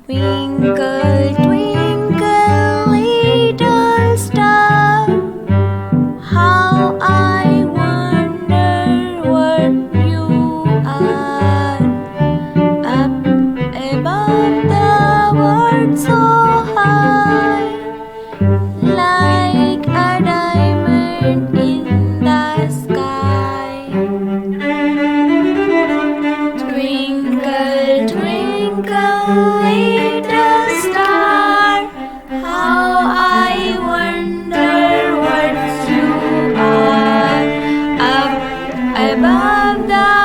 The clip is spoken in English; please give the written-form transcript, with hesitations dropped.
Twinkle, twinkle, little star, how I wonder what you are. Up above the world so high, like a diamond in the sky. Twinkle, twinkle, little star, how I wonder what you are. Up above the